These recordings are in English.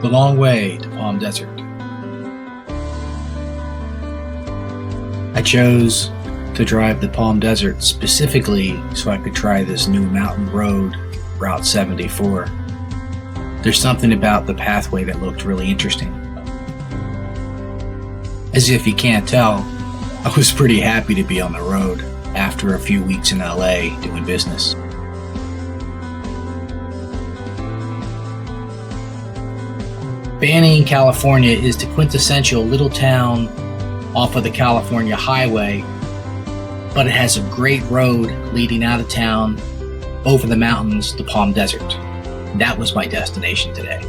The long way to Palm Desert. I chose to drive the Palm Desert specifically so I could try this new mountain road, Route 74. There's something about the pathway that looked really interesting. As if you can't tell, I was pretty happy to be on the road after a few weeks in LA doing business. Banning, California is the quintessential little town off of the California highway, but it has a great road leading out of town over the mountains to Palm Desert. That was my destination today.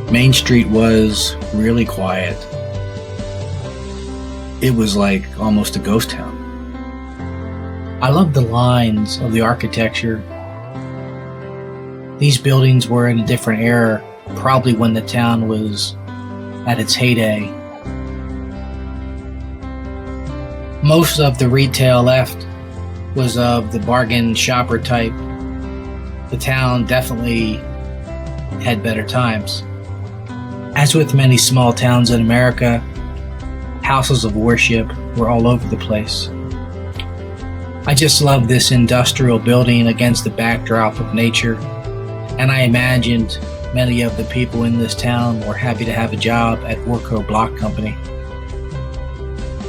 Main Street was really quiet. It was like almost a ghost town. I loved the lines of the architecture. These buildings were in a different era, probably when the town was at its heyday. Most of the retail left was of the bargain shopper type. The town definitely had better times. As with many small towns in America, houses of worship were all over the place. I just loved this industrial building against the backdrop of nature, and I imagined many of the people in this town were happy to have a job at Orco Block Company.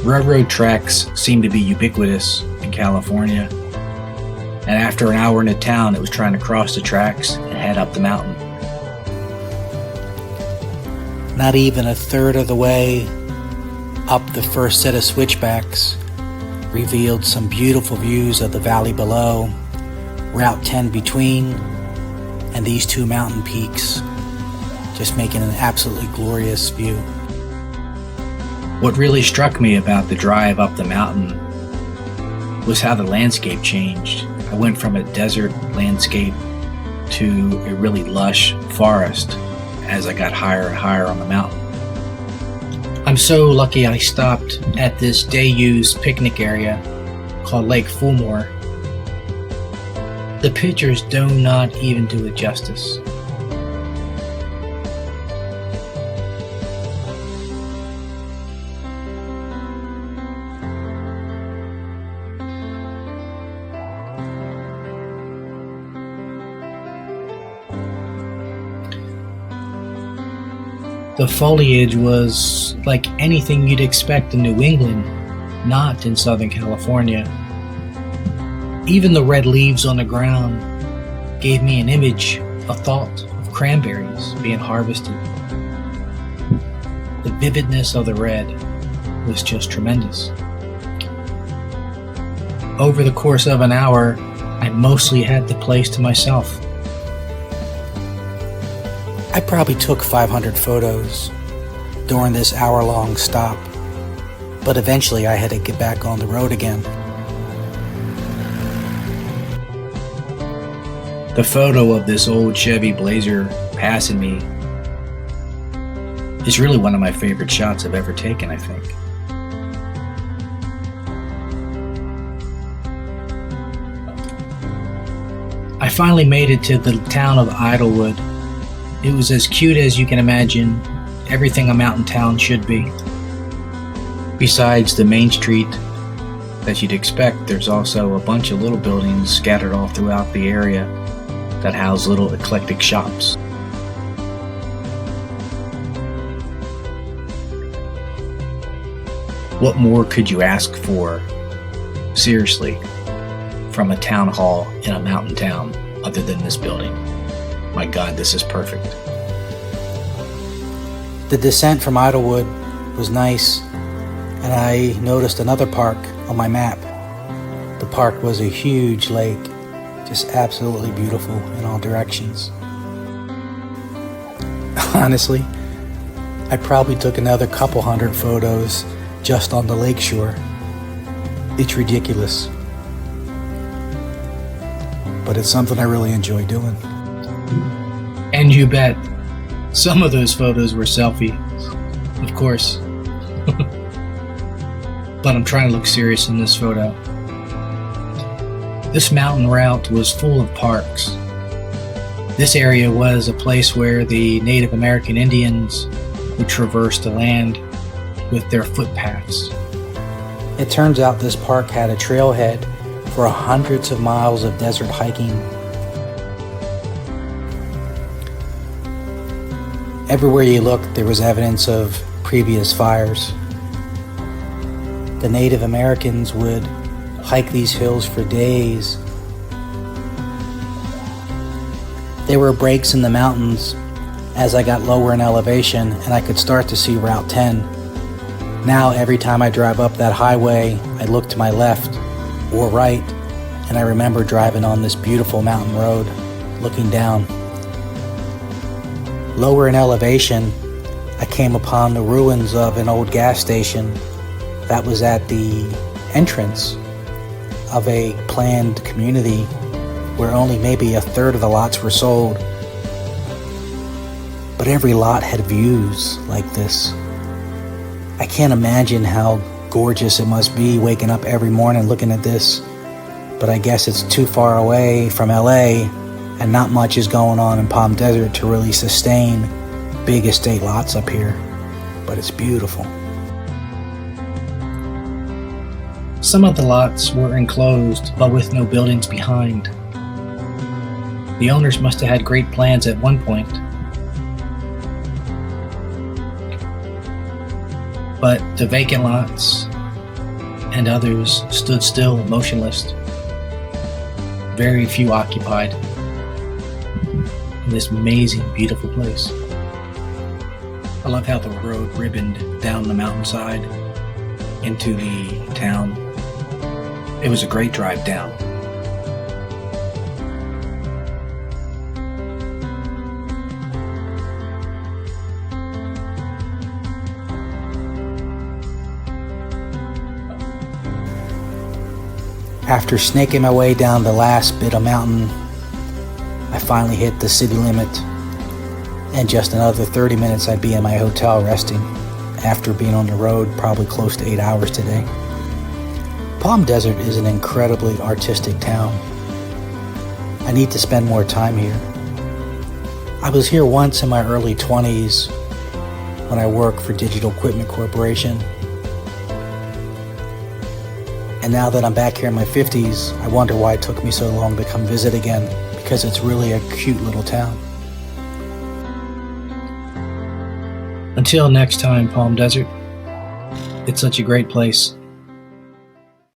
Railroad tracks seemed to be ubiquitous in California, and after an hour in a town, it was trying to cross the tracks and head up the mountain. Not even a third of the way up the first set of switchbacks revealed some beautiful views of the valley below, Route 10 between, and these two mountain peaks, just making an absolutely glorious view. What really struck me about the drive up the mountain was how the landscape changed. I went from a desert landscape to a really lush forest as I got higher and higher on the mountain. I'm so lucky I stopped at this day-use picnic area called Lake Fulmore. The pictures do not even do it justice. The foliage was like anything you'd expect in New England, not in Southern California. Even the red leaves on the ground gave me an image, a thought of cranberries being harvested. The vividness of the red was just tremendous. Over the course of an hour, I mostly had the place to myself. I probably took 500 photos during this hour-long stop, but eventually I had to get back on the road again. The photo of this old Chevy Blazer passing me is really one of my favorite shots I've ever taken, I think. I finally made it to the town of Idlewood. It was as cute as you can imagine, everything a mountain town should be. Besides the main street that you'd expect, there's also a bunch of little buildings scattered all throughout the area that house little eclectic shops. What more could you ask for, seriously, from a town hall in a mountain town other than this building? My God, this is perfect. The descent from Idlewood was nice, and I noticed another park on my map. The park was a huge lake, just absolutely beautiful in all directions. Honestly, I probably took another couple hundred photos just on the lakeshore. It's ridiculous, but it's something I really enjoy doing. And you bet, some of those photos were selfies, of course. But I'm trying to look serious in this photo. This mountain route was full of parks, This area was a place where the Native American Indians would traverse the land with their footpaths. It turns out this park had a trailhead for hundreds of miles of desert hiking. Everywhere you looked, there was evidence of previous fires. The Native Americans would hike these hills for days. There were breaks in the mountains as I got lower in elevation and I could start to see Route 10. Now every time I drive up that highway, I look to my left or right, and I remember driving on this beautiful mountain road, looking down. Lower in elevation, I came upon the ruins of an old gas station that was at the entrance of a planned community where only maybe a third of the lots were sold. But every lot had views like this. I can't imagine how gorgeous it must be waking up every morning looking at this, but I guess it's too far away from LA and not much is going on in Palm Desert to really sustain big estate lots up here, but it's beautiful. Some of the lots were enclosed, but with no buildings behind. The owners must have had great plans at one point. But the vacant lots and others stood still, motionless. Very few occupied in this amazing, beautiful place. I love how the road ribboned down the mountainside into the town. It was a great drive down. After snaking my way down the last bit of mountain, I finally hit the city limit. In just another 30 minutes, I'd be in my hotel resting after being on the road probably close to 8 hours today. Palm Desert is an incredibly artistic town. I need to spend more time here. I was here once in my early 20s when I worked for Digital Equipment Corporation. And now that I'm back here in my 50s, I wonder why it took me so long to come visit again, because it's really a cute little town. Until next time, Palm Desert, it's such a great place.